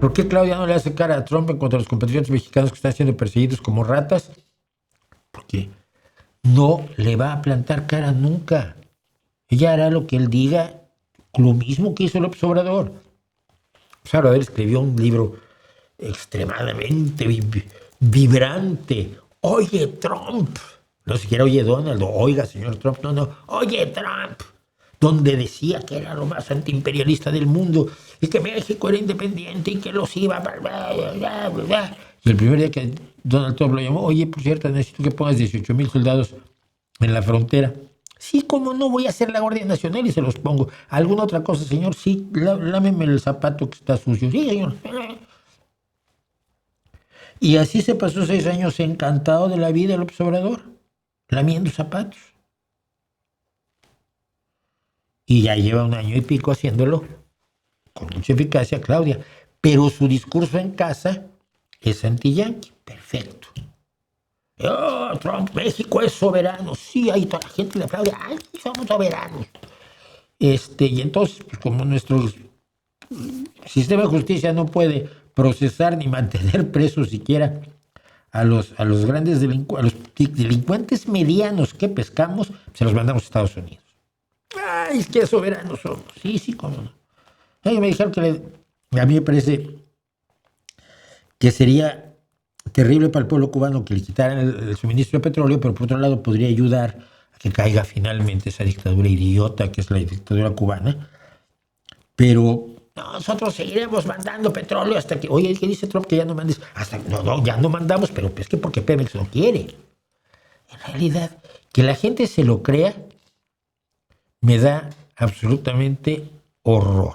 ¿Por qué Claudia no le hace cara a Trump en contra de los compatriotas mexicanos que están siendo perseguidos como ratas? Porque no le va a plantar cara nunca. Ella hará lo que él diga, lo mismo que hizo López Obrador. López Obrador escribió un libro extremadamente vibrante. Oye, Trump. No siquiera oye Donald, oiga, señor Trump, no, oye, Trump. Donde decía que era lo más antiimperialista del mundo y que México era independiente y que los iba a... Y el primer día que Donald Trump lo llamó, oye, por cierto, necesito que pongas 18,000 soldados en la frontera. Sí, como no, voy a hacer la Guardia Nacional y se los pongo. ¿Alguna otra cosa, señor? Sí, lámeme el zapato que está sucio. Sí, señor. Y así se pasó 6 años encantado de la vida López Obrador, lamiendo zapatos. Y ya lleva 1 año y pico haciéndolo con mucha eficacia, Claudia. Pero su discurso en casa es anti-yanqui. Perfecto. Oh, Trump, México es soberano. Sí, ahí toda la gente le aplaude. Ay, somos soberanos. Y entonces, pues, como nuestro sistema de justicia no puede procesar ni mantener presos siquiera a los grandes delincuentes medianos que pescamos, se los mandamos a Estados Unidos. Ay, es que soberanos somos. Sí, cómo no. Ay, me dijeron que a mí me parece que sería terrible para el pueblo cubano que le quitaran el suministro de petróleo, pero por otro lado podría ayudar a que caiga finalmente esa dictadura idiota que es la dictadura cubana. Pero nosotros seguiremos mandando petróleo hasta que... Oye, ¿qué dice Trump? Que ya no mandes... ya no mandamos, pero es que porque Pemex no quiere. En realidad, que la gente se lo crea me da absolutamente horror.